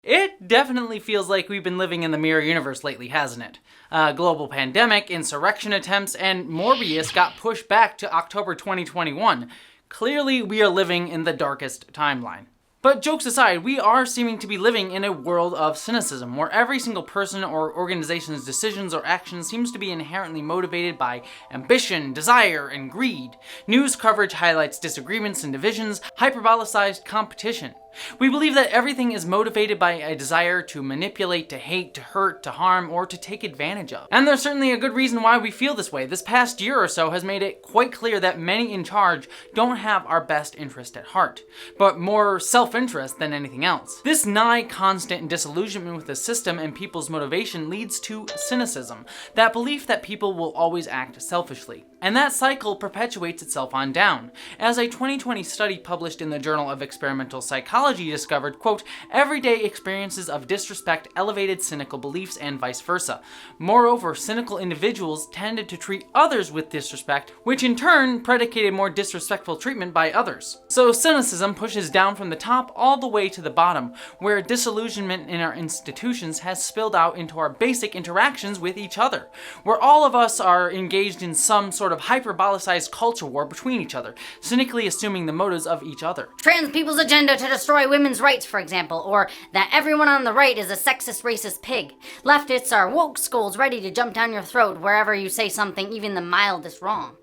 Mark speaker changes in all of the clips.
Speaker 1: It definitely feels like we've been living in the mirror universe lately, hasn't it? Global pandemic, insurrection attempts, and Morbius got pushed back to October 2021. Clearly, we are living in the darkest timeline. But jokes aside, we are seeming to be living in a world of cynicism, where every single person or organization's decisions or actions seems to be inherently motivated by ambition, desire, and greed. News coverage highlights disagreements and divisions, hyperbolicized competition. We believe that everything is motivated by a desire to manipulate, to hate, to hurt, to harm, or to take advantage of. And there's certainly a good reason why we feel this way. This past year or so has made it quite clear that many in charge don't have our best interest at heart, but more self-interest than anything else. This nigh constant disillusionment with the system and people's motivation leads to cynicism, that belief that people will always act selfishly. And that cycle perpetuates itself on down. As a 2020 study published in the Journal of Experimental Psychology discovered, quote, everyday experiences of disrespect elevated cynical beliefs and vice versa. Moreover, cynical individuals tended to treat others with disrespect, which in turn predicated more disrespectful treatment by others. So cynicism pushes down from the top all the way to the bottom, where disillusionment in our institutions has spilled out into our basic interactions with each other, where all of us are engaged in some sort of hyperbolicized culture war between each other, cynically assuming the motives of each other.
Speaker 2: Trans people's agenda to destroy women's rights, for example, or that everyone on the right is a sexist, racist pig. Leftists are woke skulls ready to jump down your throat wherever you say something even the mildest wrong.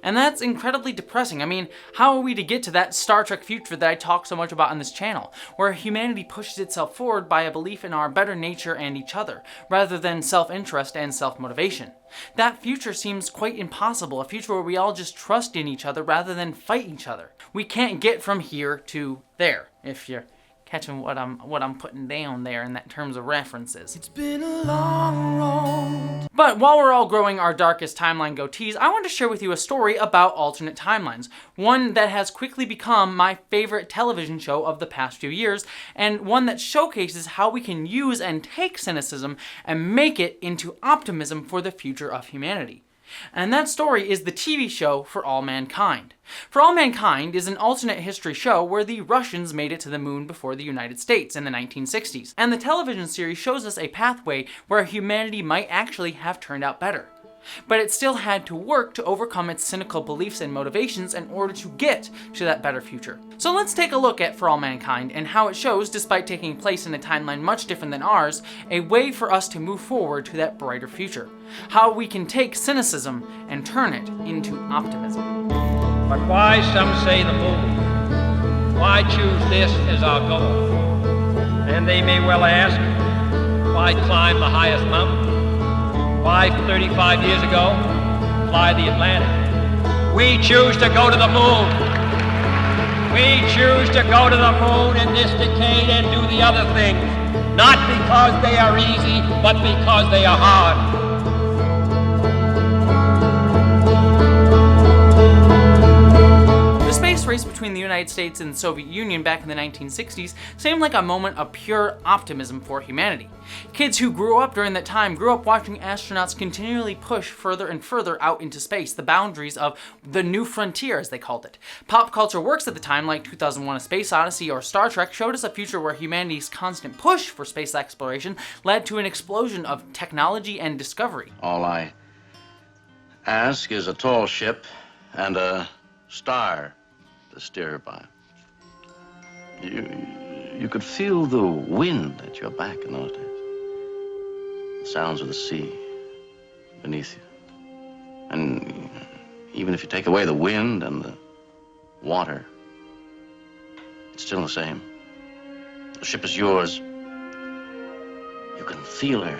Speaker 1: And that's incredibly depressing. I mean, how are we to get to that Star Trek future that I talk so much about on this channel, where humanity pushes itself forward by a belief in our better nature and each other, rather than self-interest and self-motivation? That future seems quite impossible, a future where we all just trust in each other rather than fight each other. We can't get from here to there, if you're catching what I'm putting down there in that terms of references. It's been a long road. But while we're all growing our darkest timeline goatees, I want to share with you a story about alternate timelines. One that has quickly become my favorite television show of the past few years, and one that showcases how we can use and take cynicism and make it into optimism for the future of humanity. And that story is the TV show For All Mankind. For All Mankind is an alternate history show where the Russians made it to the moon before the United States in the 1960s. And the television series shows us a pathway where humanity might actually have turned out better. But it still had to work to overcome its cynical beliefs and motivations in order to get to that better future. So let's take a look at For All Mankind and how it shows, despite taking place in a timeline much different than ours, a way for us to move forward to that brighter future. How we can take cynicism and turn it into optimism.
Speaker 3: But why, some say, the moon? Why choose this as our goal? And they may well ask, why climb the highest mountain? Why, 35 years ago, fly the Atlantic? We choose to go to the moon. We choose to go to the moon in this decade and do the other things, not because they are easy, but because they are hard.
Speaker 1: The space race between the United States and the Soviet Union back in the 1960s seemed like a moment of pure optimism for humanity. Kids who grew up during that time grew up watching astronauts continually push further and further out into space, the boundaries of the new frontier, as they called it. Pop culture works at the time, like 2001: A Space Odyssey or Star Trek, showed us a future where humanity's constant push for space exploration led to an explosion of technology and discovery.
Speaker 4: All I ask is a tall ship and a star to steer by. You could feel the wind at your back in those days. The sounds of the sea beneath you. And even if you take away the wind and the water, it's still the same. The ship is yours. You can feel her.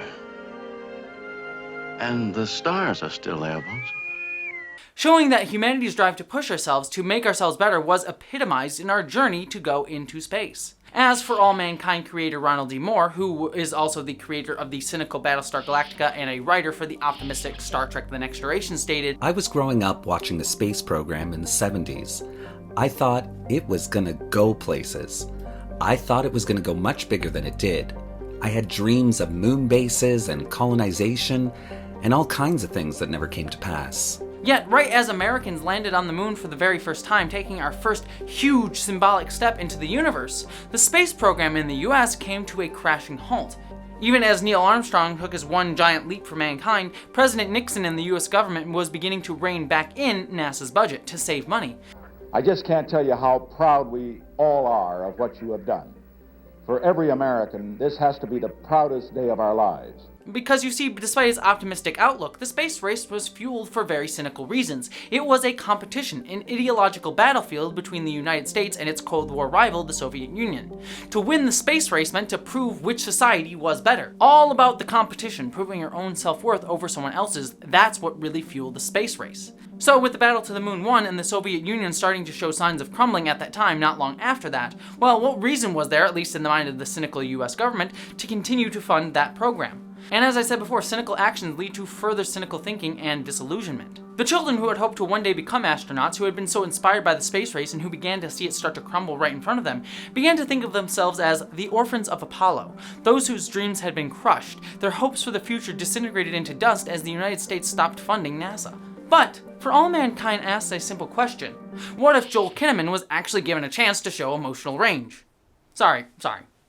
Speaker 4: And the stars are still there, Bones.
Speaker 1: Showing that humanity's drive to push ourselves, to make ourselves better, was epitomized in our journey to go into space. As For All Mankind creator Ronald D, who is also the creator of the cynical Battlestar Galactica and a writer for the optimistic Star Trek The Next Generation, stated,
Speaker 5: I was growing up watching the space program in the 70s. I thought it was gonna go places. I thought it was gonna go much bigger than it did. I had dreams of moon bases and colonization and all kinds of things that never came to pass.
Speaker 1: Yet, right as Americans landed on the moon for the very first time, taking our first huge symbolic step into the universe, the space program in the US came to a crashing halt. Even as Neil Armstrong took his one giant leap for mankind, President Nixon and the US government was beginning to rein back in NASA's budget to save money.
Speaker 6: I just can't tell you how proud we all are of what you have done. For every American, this has to be the proudest day of our lives.
Speaker 1: Because you see, despite its optimistic outlook, the space race was fueled for very cynical reasons. It was a competition, an ideological battlefield between the United States and its Cold War rival, the Soviet Union. To win the space race meant to prove which society was better. All about the competition, proving your own self-worth over someone else's, that's what really fueled the space race. So with the battle to the moon won and the Soviet Union starting to show signs of crumbling at that time, not long after that, well, what reason was there, at least in the mind of the cynical US government, to continue to fund that program? And as I said before, cynical actions lead to further cynical thinking and disillusionment. The children who had hoped to one day become astronauts, who had been so inspired by the space race and who began to see it start to crumble right in front of them, began to think of themselves as the orphans of Apollo, those whose dreams had been crushed, their hopes for the future disintegrated into dust as the United States stopped funding NASA. But For All Mankind asks a simple question. What if Joel Kinnaman was actually given a chance to show emotional range? Sorry.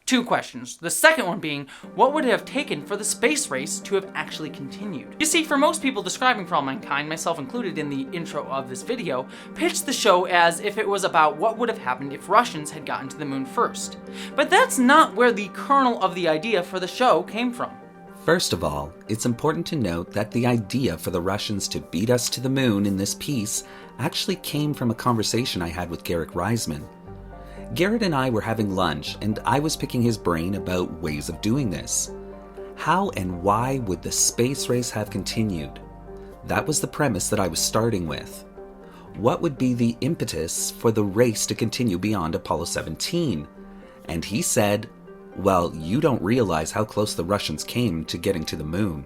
Speaker 1: Two questions. The second one being, what would it have taken for the space race to have actually continued? You see, for most people describing For All Mankind, myself included in the intro of this video, pitched the show as if it was about what would have happened if Russians had gotten to the moon first. But that's not where the kernel of the idea for the show came from.
Speaker 5: First of all, it's important to note that the idea for the Russians to beat us to the moon in this piece actually came from a conversation I had with Garrett Reisman. Garrett and I were having lunch, and I was picking his brain about ways of doing this. How and why would the space race have continued? That was the premise that I was starting with. What would be the impetus for the race to continue beyond Apollo 17? And he said, well, you don't realize how close the Russians came to getting to the moon.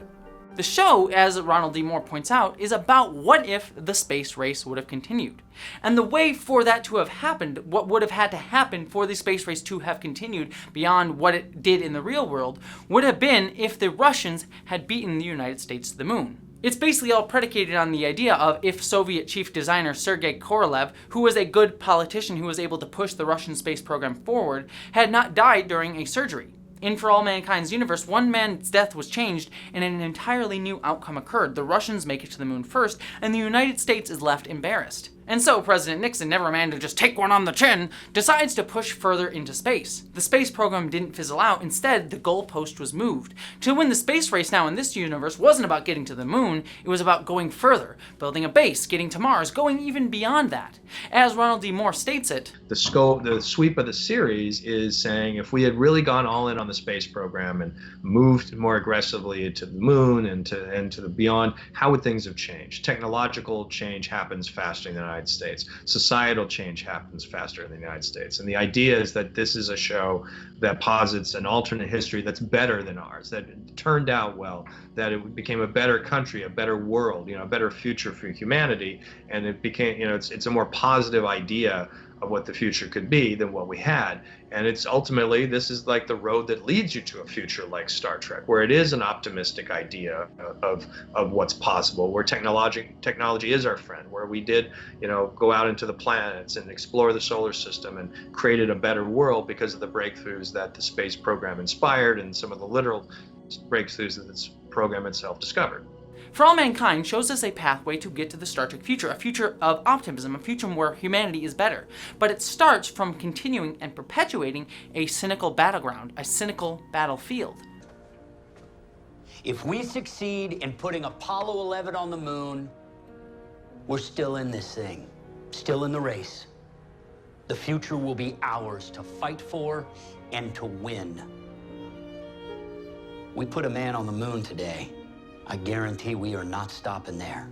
Speaker 1: The show, as Ronald D points out, is about what if the space race would have continued. And the way for that to have happened, what would have had to happen for the space race to have continued beyond what it did in the real world, would have been if the Russians had beaten the United States to the moon. It's basically all predicated on the idea of if Soviet chief designer Sergei Korolev, who was a good politician who was able to push the Russian space program forward, had not died during a surgery. In For All Mankind's universe, one man's death was changed and an entirely new outcome occurred. The Russians make it to the moon first, and the United States is left embarrassed. And so President Nixon, never a man to just take one on the chin, decides to push further into space. The space program didn't fizzle out. Instead, the goalpost was moved. To win the space race now in this universe wasn't about getting to the moon, it was about going further, building a base, getting to Mars, going even beyond that. As Ronald D states it,
Speaker 7: the sweep of the series is saying if we had really gone all in on the space program and moved more aggressively to the moon and to the beyond, how would things have changed? Technological change happens faster in the United States. Societal change happens faster in the United States. And the idea is that this is a show that posits an alternate history that's better than ours, that turned out well, that it became a better country, a better world, a better future for humanity. And it became, it's a more positive idea of what the future could be than what we had. And it's ultimately, this is like the road that leads you to a future like Star Trek, where it is an optimistic idea of what's possible, where technology is our friend, where we did, go out into the planets and explore the solar system and created a better world because of the breakthroughs that the space program inspired and some of the literal breakthroughs that this program itself discovered.
Speaker 1: For All Mankind shows us a pathway to get to the Star Trek future, a future of optimism, a future where humanity is better. But it starts from continuing and perpetuating a cynical battleground, a cynical battlefield.
Speaker 8: If we succeed in putting Apollo 11 on the moon, we're still in this thing, still in the race. The future will be ours to fight for and to win. We put a man on the moon today. I guarantee we are not stopping there.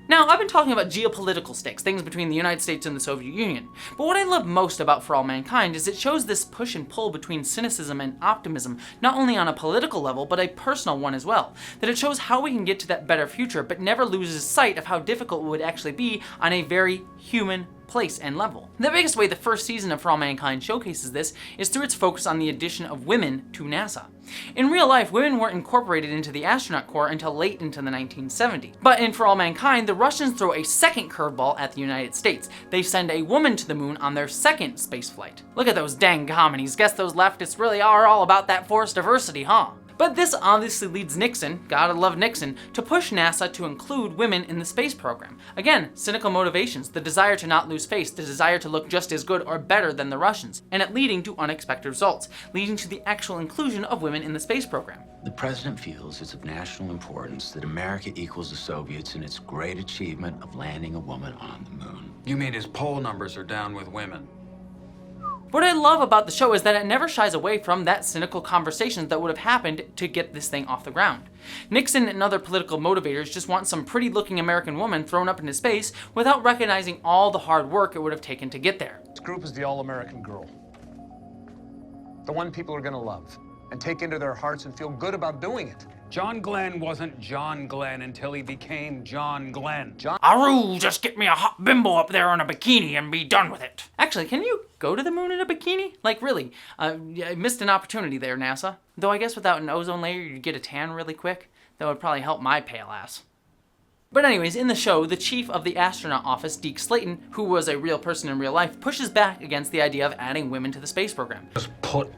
Speaker 1: Now, I've been talking about geopolitical stakes, things between the United States and the Soviet Union, but what I love most about For All Mankind is it shows this push and pull between cynicism and optimism, not only on a political level, but a personal one as well. That it shows how we can get to that better future, but never loses sight of how difficult it would actually be on a very human, place and level. The biggest way the first season of For All Mankind showcases this is through its focus on the addition of women to NASA. In real life, women weren't incorporated into the astronaut corps until late into the 1970s. But in For All Mankind, the Russians throw a second curveball at the United States. They send a woman to the moon on their second space flight. Look at those dang comedies. Guess those leftists really are all about that forced diversity, huh? But this obviously leads Nixon, gotta love Nixon, to push NASA to include women in the space program. Again, cynical motivations, the desire to not lose face, the desire to look just as good or better than the Russians, and it leading to unexpected results, leading to the actual inclusion of women in the space program.
Speaker 9: The president feels it's of national importance that America equals the Soviets in its great achievement of landing a woman on the moon.
Speaker 10: You mean his poll numbers are down with women?
Speaker 1: What I love about the show is that it never shies away from that cynical conversations that would have happened to get this thing off the ground. Nixon and other political motivators just want some pretty looking American woman thrown up into space without recognizing all the hard work it would have taken to get there.
Speaker 11: This group is the all-American girl. The one people are gonna love and take into their hearts and feel good about doing it.
Speaker 10: John Glenn wasn't John Glenn until he became John Glenn.
Speaker 1: Aru, just get me a hot bimbo up there in a bikini and be done with it. Actually, can you go to the moon in a bikini? Like, really? I missed an opportunity there, NASA. Though I guess without an ozone layer, you'd get a tan really quick. That would probably help my pale ass. But anyways, in the show, the chief of the astronaut office, Deke Slayton, who was a real person in real life, pushes back against the idea of adding women to the space program.
Speaker 10: Just put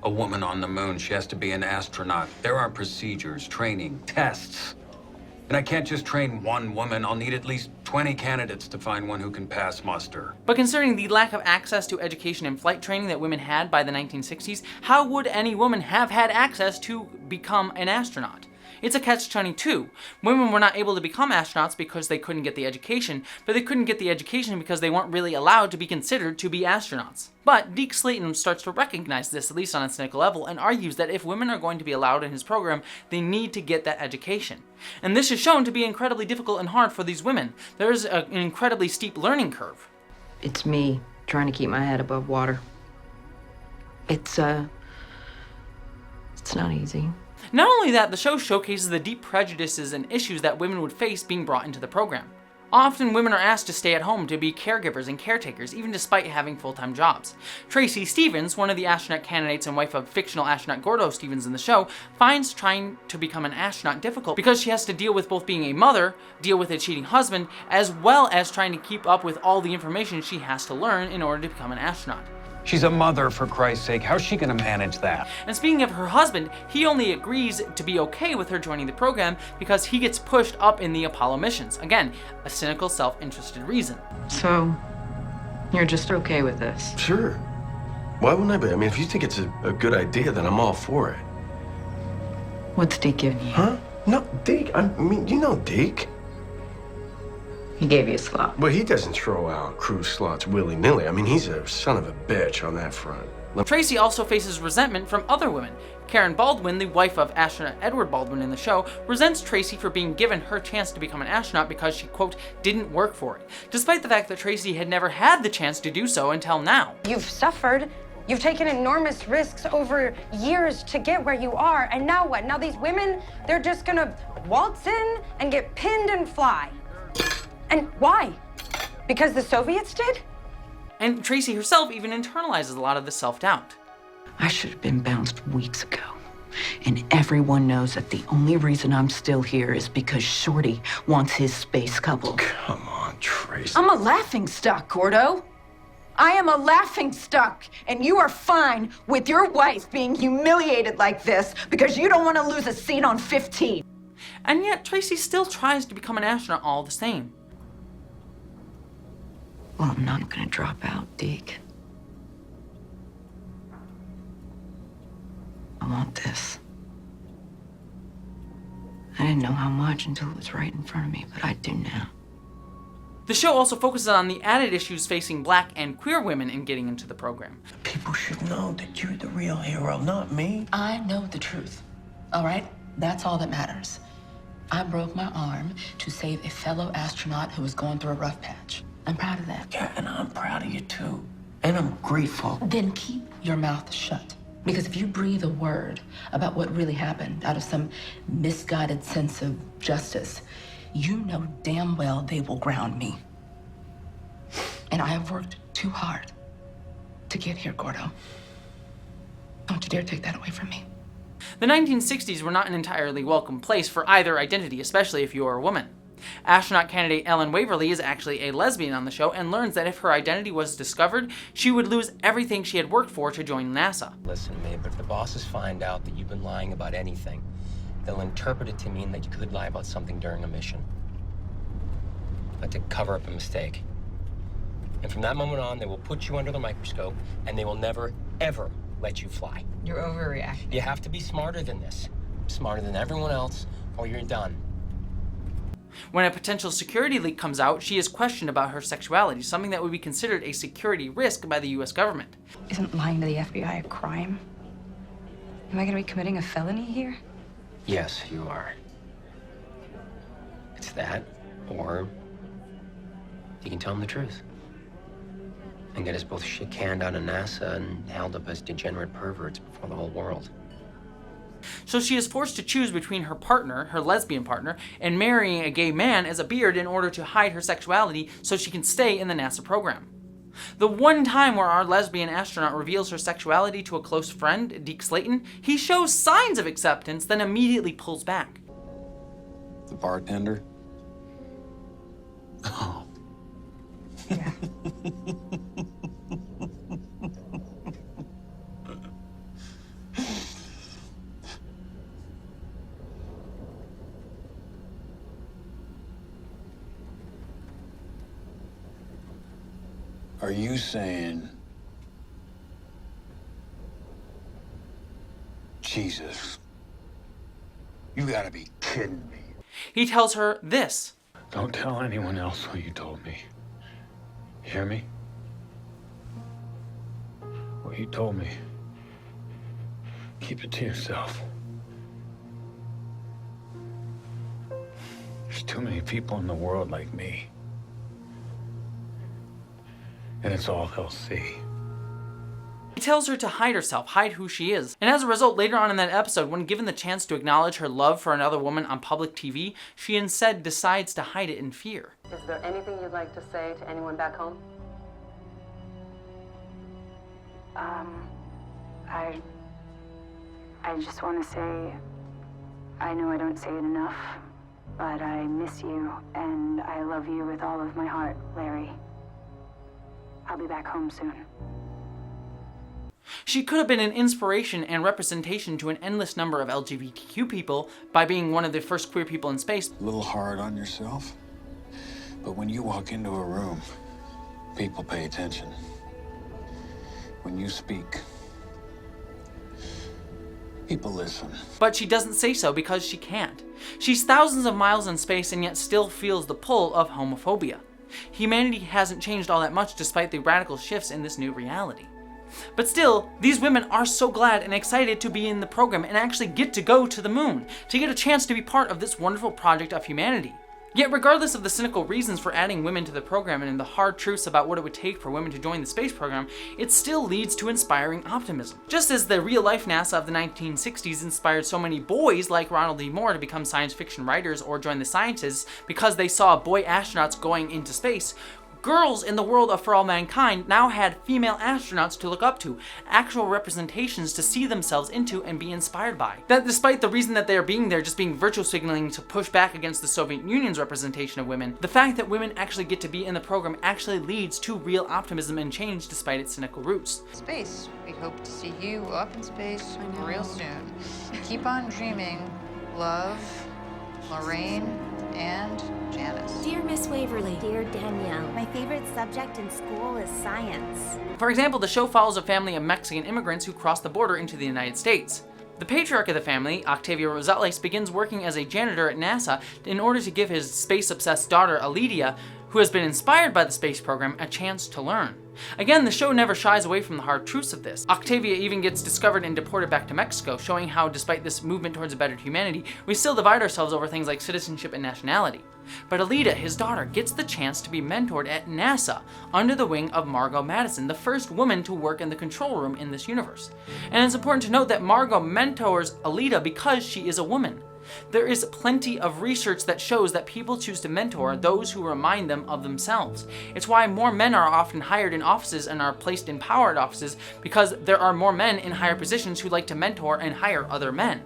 Speaker 10: a woman on the moon. She has to be an astronaut. There are procedures, training, tests. And I can't just train one woman. I'll need at least 20 candidates to find one who can pass muster.
Speaker 1: But considering the lack of access to education and flight training that women had by the 1960s, how would any woman have had access to become an astronaut? It's a catch-22. Women were not able to become astronauts because they couldn't get the education, but they couldn't get the education because they weren't really allowed to be considered to be astronauts. But Deke Slayton starts to recognize this, at least on a cynical level, and argues that if women are going to be allowed in his program, they need to get that education. And this is shown to be incredibly difficult and hard for these women. There's an incredibly steep learning curve.
Speaker 12: It's me trying to keep my head above water. It's not easy.
Speaker 1: Not only that, the show showcases the deep prejudices and issues that women would face being brought into the program. Often women are asked to stay at home to be caregivers and caretakers, even despite having full-time jobs. Tracy Stevens, one of the astronaut candidates and wife of fictional astronaut Gordo Stevens in the show, finds trying to become an astronaut difficult because she has to deal with both being a mother, deal with a cheating husband, as well as trying to keep up with all the information she has to learn in order to become an astronaut.
Speaker 10: She's a mother, for Christ's sake. How's she gonna manage that?
Speaker 1: And speaking of her husband, he only agrees to be okay with her joining the program because he gets pushed up in the Apollo missions. Again, a cynical, self-interested reason.
Speaker 12: So, you're just okay with this?
Speaker 13: Sure. Why wouldn't I be? I mean, if you think it's a good idea, then I'm all for it.
Speaker 12: What's Deke giving you?
Speaker 13: Huh? No, Deke. I mean, you know Deke.
Speaker 12: He gave you a slot.
Speaker 13: Well, he doesn't throw out crew slots willy-nilly. I mean, he's a son of a bitch on that front.
Speaker 1: Tracy also faces resentment from other women. Karen Baldwin, the wife of astronaut Edward Baldwin in the show, resents Tracy for being given her chance to become an astronaut because she, quote, didn't work for it, despite the fact that Tracy had never had the chance to do so until now.
Speaker 14: You've suffered. You've taken enormous risks over years to get where you are, and now what? Now these women, they're just gonna waltz in and get pinned and fly. And why? Because the Soviets did?
Speaker 1: And Tracy herself even internalizes a lot of the self-doubt.
Speaker 12: I should have been bounced weeks ago. And everyone knows that the only reason I'm still here is because Shorty wants his space couple.
Speaker 13: Come on, Tracy.
Speaker 12: I'm a laughingstock, Gordo. I am a laughingstock, and you are fine with your wife being humiliated like this because you don't want to lose a seat on 15.
Speaker 1: And yet Tracy still tries to become an astronaut all the same.
Speaker 12: Well, I'm not gonna drop out, Deke. I want this. I didn't know how much until it was right in front of me, but I do now.
Speaker 1: The show also focuses on the added issues facing black and queer women in getting into the program.
Speaker 13: People should know that you're the real hero, not me.
Speaker 15: I know the truth, all right? That's all that matters. I broke my arm to save a fellow astronaut who was going through a rough patch. I'm proud of that.
Speaker 13: Yeah, and I'm proud of you too. And I'm grateful.
Speaker 15: Then keep your mouth shut. Because if you breathe a word about what really happened out of some misguided sense of justice, you know damn well they will ground me. And I have worked too hard to get here, Gordo. Don't you dare take that away from me.
Speaker 1: The 1960s were not an entirely welcome place for either identity, especially if you are a woman. Astronaut candidate Ellen Waverly is actually a lesbian on the show and learns that if her identity was discovered, she would lose everything she had worked for to join NASA.
Speaker 16: Listen to me, but if the bosses find out that you've been lying about anything, they'll interpret it to mean that you could lie about something during a mission. But to cover up a mistake. And from that moment on, they will put you under the microscope, and they will never, ever let you fly.
Speaker 17: You're overreacting.
Speaker 16: You have to be smarter than this. Smarter than everyone else, or you're done.
Speaker 1: When a potential security leak comes out, she is questioned about her sexuality, something that would be considered a security risk by the US government.
Speaker 17: Isn't lying to the FBI a crime? Am I gonna be committing a felony here?
Speaker 16: Yes, you are. It's that, or you can tell them the truth. And get us both shit canned out of NASA and held up as degenerate perverts before the whole world.
Speaker 1: So she is forced to choose between her partner, her lesbian partner, and marrying a gay man as a beard in order to hide her sexuality so she can stay in the NASA program. The one time where our lesbian astronaut reveals her sexuality to a close friend, Deke Slayton, he shows signs of acceptance, then immediately pulls back.
Speaker 18: The bartender? Oh.
Speaker 17: Yeah.
Speaker 18: Are you saying... Jesus. You gotta be kidding me.
Speaker 1: He tells her this.
Speaker 10: Don't tell anyone else what you told me. You hear me? What you told me. Keep it to yourself. There's too many people in the world like me. And it's all they'll see.
Speaker 1: He tells her to hide herself, hide who she is. And as a result, later on in that episode, when given the chance to acknowledge her love for another woman on public TV, she instead decides to hide it in fear.
Speaker 19: Is there anything you'd like to say to anyone back home?
Speaker 20: I just want to say, I know I don't say it enough, but I miss you and I love you with all of my heart, Larry. I'll be back home soon.
Speaker 1: She could have been an inspiration and representation to an endless number of LGBTQ people by being one of the first queer people in space.
Speaker 18: A little hard on yourself, but when you walk into a room, people pay attention. When you speak, people listen.
Speaker 1: But she doesn't say so because she can't. She's thousands of miles in space and yet still feels the pull of homophobia. Humanity hasn't changed all that much despite the radical shifts in this new reality. But still, these women are so glad and excited to be in the program and actually get to go to the moon, to get a chance to be part of this wonderful project of humanity. Yet regardless of the cynical reasons for adding women to the program and the hard truths about what it would take for women to join the space program, it still leads to inspiring optimism. Just as the real-life NASA of the 1960s inspired so many boys like Ronald D to become science fiction writers or join the scientists because they saw boy astronauts going into space, girls in the world of For All Mankind now had female astronauts to look up to, actual representations to see themselves into and be inspired by. That despite the reason that they are being there just being virtue signaling to push back against the Soviet Union's representation of women, the fact that women actually get to be in the program actually leads to real optimism and change despite its cynical roots.
Speaker 21: Space. We hope to see you up in space real soon. Keep on dreaming. Love, Lorraine, and Janice.
Speaker 22: Dear Miss Waverly. Dear Danielle. My favorite subject in school is science.
Speaker 1: For example, the show follows a family of Mexican immigrants who cross the border into the United States. The patriarch of the family, Octavio Rosales, begins working as a janitor at NASA in order to give his space-obsessed daughter, Alidia, who has been inspired by the space program, a chance to learn. Again, the show never shies away from the hard truths of this. Octavia even gets discovered and deported back to Mexico, showing how, despite this movement towards a better humanity, we still divide ourselves over things like citizenship and nationality. But Alida, his daughter, gets the chance to be mentored at NASA, under the wing of Margot Madison, the first woman to work in the control room in this universe. And it's important to note that Margot mentors Alida because she is a woman. There is plenty of research that shows that people choose to mentor those who remind them of themselves. It's why more men are often hired in offices and are placed in powered offices, because there are more men in higher positions who like to mentor and hire other men.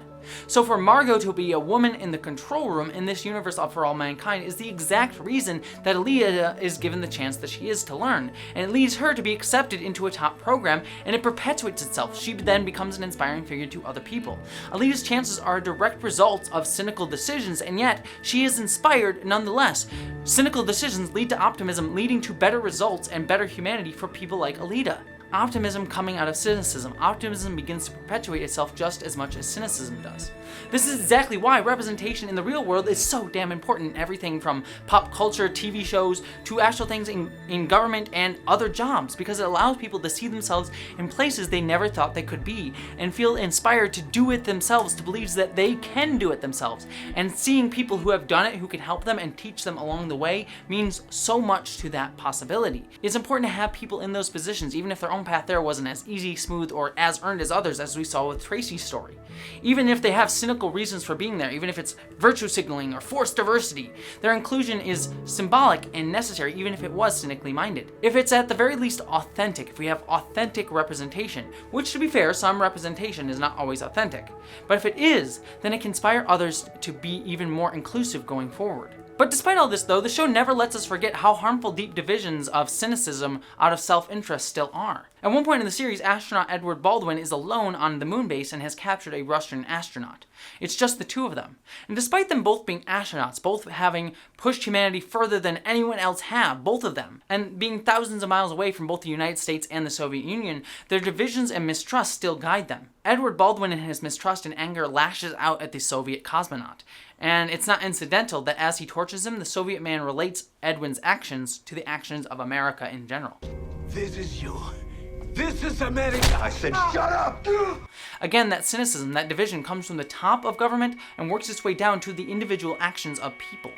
Speaker 1: So for Margot to be a woman in the control room in this universe of For All Mankind is the exact reason that Aaliyah is given the chance that she is to learn, and it leads her to be accepted into a top program, and it perpetuates itself. She then becomes an inspiring figure to other people. Aaliyah's chances are a direct result of cynical decisions, and yet she is inspired nonetheless. Cynical decisions lead to optimism, leading to better results and better humanity for people like Aaliyah. Optimism coming out of cynicism. Optimism begins to perpetuate itself just as much as cynicism does. This is exactly why representation in the real world is so damn important in everything from pop culture, TV shows, to actual things in government and other jobs, because it allows people to see themselves in places they never thought they could be, and feel inspired to do it themselves, to believe that they can do it themselves. And seeing people who have done it, who can help them and teach them along the way, means so much to that possibility. It's important to have people in those positions, even if their own path there wasn't as easy, smooth, or as earned as others, as we saw with Tracy's story. Even if they have cynical reasons for being there, even if it's virtue signaling or forced diversity, their inclusion is symbolic and necessary, even if it was cynically minded. If it's at the very least authentic, if we have authentic representation, which to be fair, some representation is not always authentic, but if it is, then it can inspire others to be even more inclusive going forward. But despite all this though, the show never lets us forget how harmful deep divisions of cynicism out of self-interest still are. At one point in the series, astronaut Edward Baldwin is alone on the moon base and has captured a Russian astronaut. It's just the two of them. And despite them both being astronauts, both having pushed humanity further than anyone else have, both of them, and being thousands of miles away from both the United States and the Soviet Union, their divisions and mistrust still guide them. Edward Baldwin in his mistrust and anger lashes out at the Soviet cosmonaut. And it's not incidental that as he tortures him, the Soviet man relates Edwin's actions to the actions of America in general.
Speaker 2: This is you. This is America. I said shut up!
Speaker 1: Again, that cynicism, that division comes from the top of government and works its way down to the individual actions of people.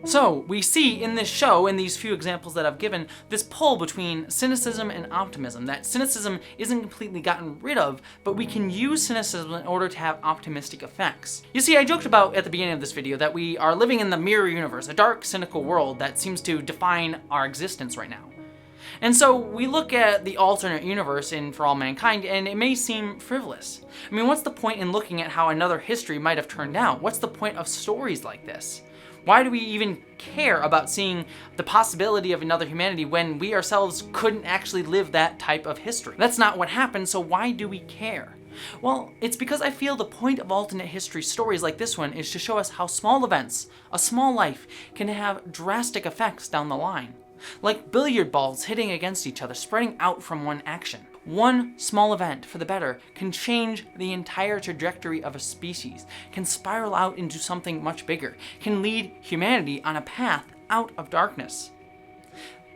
Speaker 1: So, we see in this show, in these few examples that I've given, this pull between cynicism and optimism. That cynicism isn't completely gotten rid of, but we can use cynicism in order to have optimistic effects. You see, I joked about at the beginning of this video that we are living in the mirror universe, a dark, cynical world that seems to define our existence right now. And so we look at the alternate universe in For All Mankind, and it may seem frivolous. I mean, what's the point in looking at how another history might have turned out? What's the point of stories like this? Why do we even care about seeing the possibility of another humanity when we ourselves couldn't actually live that type of history? That's not what happened, so why do we care? Well, it's because I feel the point of alternate history stories like this one is to show us how small events, a small life, can have drastic effects down the line. Like billiard balls hitting against each other, spreading out from one action. One small event, for the better, can change the entire trajectory of a species, can spiral out into something much bigger, can lead humanity on a path out of darkness.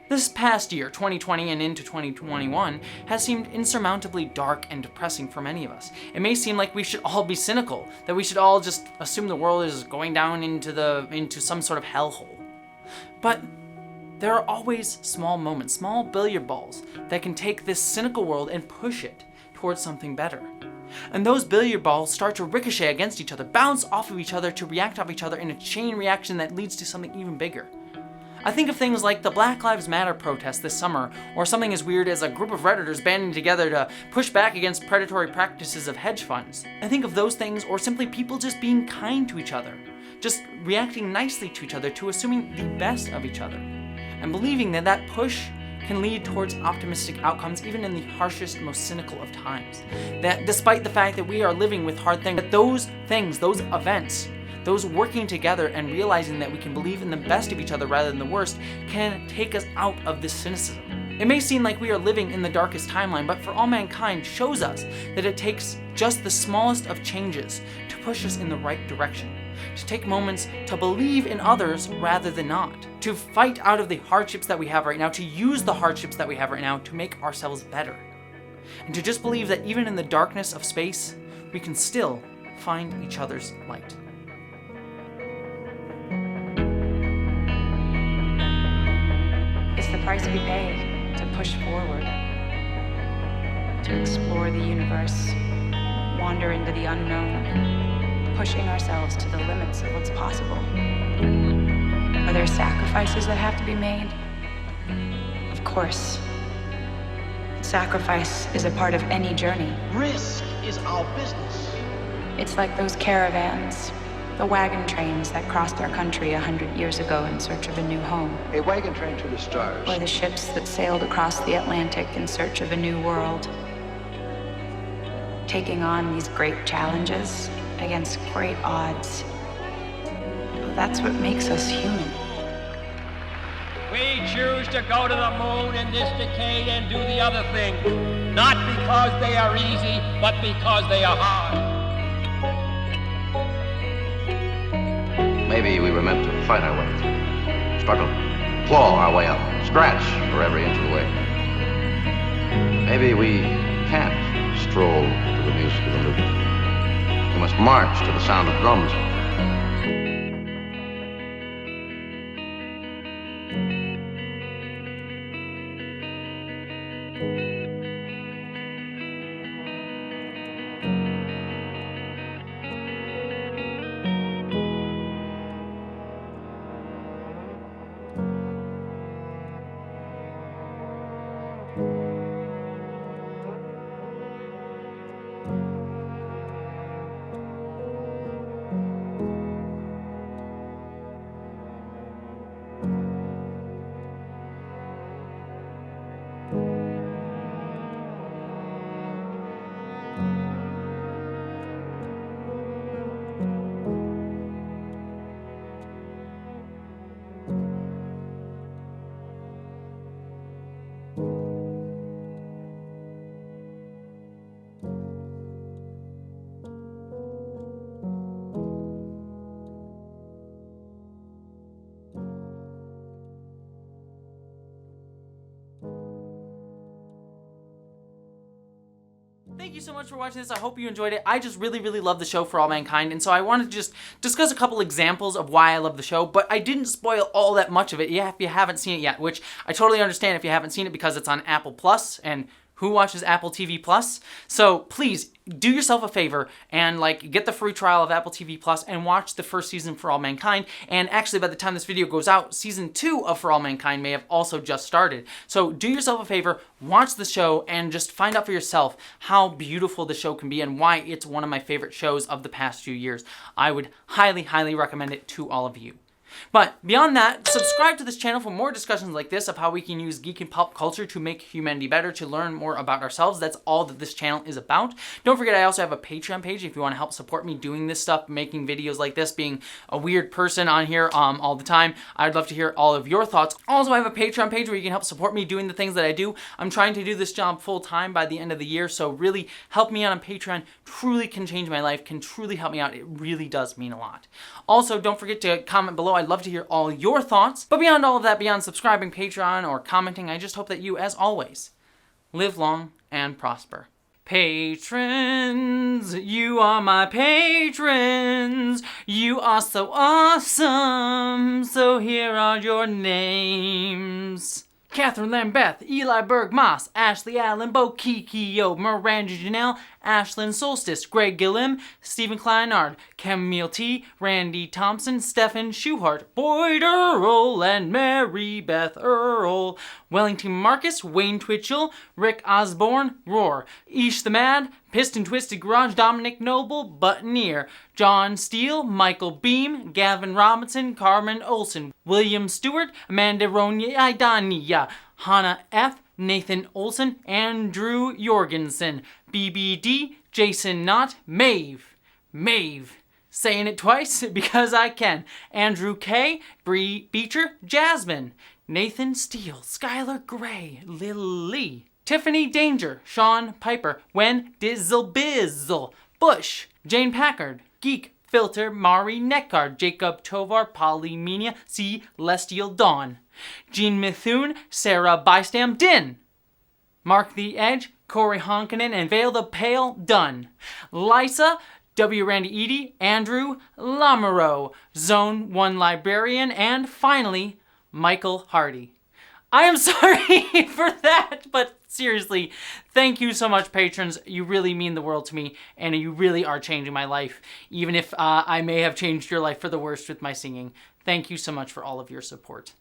Speaker 1: This past year, 2020 and into 2021, has seemed insurmountably dark and depressing for many of us. It may seem like we should all be cynical, that we should all just assume the world is going down into some sort of hellhole. But there are always small moments, small billiard balls, that can take this cynical world and push it towards something better. And those billiard balls start to ricochet against each other, bounce off of each other to react off each other in a chain reaction that leads to something even bigger. I think of things like the Black Lives Matter protest this summer, or something as weird as a group of Redditors banding together to push back against predatory practices of hedge funds. I think of those things, or simply people just being kind to each other, just reacting nicely to each other, to assuming the best of each other, and believing that that push can lead towards optimistic outcomes even in the harshest, most cynical of times. That despite the fact that we are living with hard things, that those things, those events, those working together and realizing that we can believe in the best of each other rather than the worst, can take us out of this cynicism. It may seem like we are living in the darkest timeline, but For All Mankind shows us that it takes just the smallest of changes to push us in the right direction, to take moments to believe in others rather than not, to fight out of the hardships that we have right now, to use the hardships that we have right now to make ourselves better, and to just believe that even in the darkness of space, we can still find each other's light.
Speaker 17: It's the price we pay to push forward, to explore the universe, wander into the unknown, pushing ourselves to the limits of what's possible. Are there sacrifices that have to be made? Of course. Sacrifice is a part of any journey.
Speaker 3: Risk is our business.
Speaker 17: It's like those caravans, the wagon trains that crossed our country 100 years ago in search of a new home.
Speaker 3: A wagon train to the stars.
Speaker 17: Or the ships that sailed across the Atlantic in search of a new world. Taking on these great challenges against great odds. That's what makes us human.
Speaker 3: We choose to go to the moon in this decade and do the other thing. Not because they are easy, but because they are hard.
Speaker 4: Maybe we were meant to fight our way through, struggle, claw our way up, scratch for every inch of the way. Maybe we can't stroll to the music of the lute. We must march to the sound of drums.
Speaker 1: Thank you so much for watching this. I hope you enjoyed it. I just really, really love the show For All Mankind, and so I wanted to just discuss a couple examples of why I love the show, but I didn't spoil all that much of it if you haven't seen it yet, which I totally understand if you haven't seen it because it's on Apple Plus, and who watches Apple TV Plus? So please, do yourself a favor and get the free trial of Apple TV Plus and watch the first season For All Mankind. And actually, by the time this video goes out, season 2 of For All Mankind may have also just started. So do yourself a favor, watch the show, and just find out for yourself how beautiful the show can be and why it's one of my favorite shows of the past few years. I would highly, highly recommend it to all of you. But beyond that, subscribe to this channel for more discussions like this of how we can use geek and pop culture to make humanity better, to learn more about ourselves. That's all that this channel is about. Don't forget, I also have a Patreon page if you want to help support me doing this stuff, making videos like this, being a weird person on here all the time. I'd love to hear all of your thoughts. Also, I have a Patreon page where you can help support me doing the things that I do. I'm trying to do this job full time by the end of the year, so really help me out on Patreon. Truly can change my life, can truly help me out. It really does mean a lot. Also, don't forget to comment below. I'd love to hear all your thoughts. But beyond all of that, beyond subscribing, Patreon, or commenting, I just hope that you, as always, live long and prosper. Patrons, you are my patrons. You are so awesome. So here are your names. Catherine Lambeth, Eli Berg Moss, Ashley Allen, Bo Kikio, Miranda Janelle, Ashlyn Solstice, Greg Gillim, Stephen Kleinard, Camille T, Randy Thompson, Stephen Schuhart, Boyd Earl, and Mary Beth Earl, Wellington Marcus, Wayne Twitchell, Rick Osborne, Roar, Ish the Mad, Piston Twisted Garage, Dominic Noble, Buttoneer, John Steele, Michael Beam, Gavin Robinson, Carmen Olson, William Stewart, Amanda Ronya, Hannah F., Nathan Olson, Andrew Jorgensen, BBD, Jason Knott, Maeve, saying it twice because I can, Andrew K., Bree Beecher, Jasmine, Nathan Steele, Skylar Gray, Lily, Tiffany Danger, Sean Piper, Wen Dizzle Bizzle, Bush, Jane Packard, Geek Filter, Mari Neckard, Jacob Tovar, Polymenia, Celestial Dawn, Jean Mithune, Sarah Bystam, Din, Mark the Edge, Corey Honkinen and Vale the Pale Dunn, Lysa, W. Randy Eady, Andrew Lamoureux, Zone 1 Librarian, and finally, Michael Hardy. I am sorry for that, but seriously, thank you so much, patrons. You really mean the world to me, and you really are changing my life, even if I may have changed your life for the worst with my singing. Thank you so much for all of your support.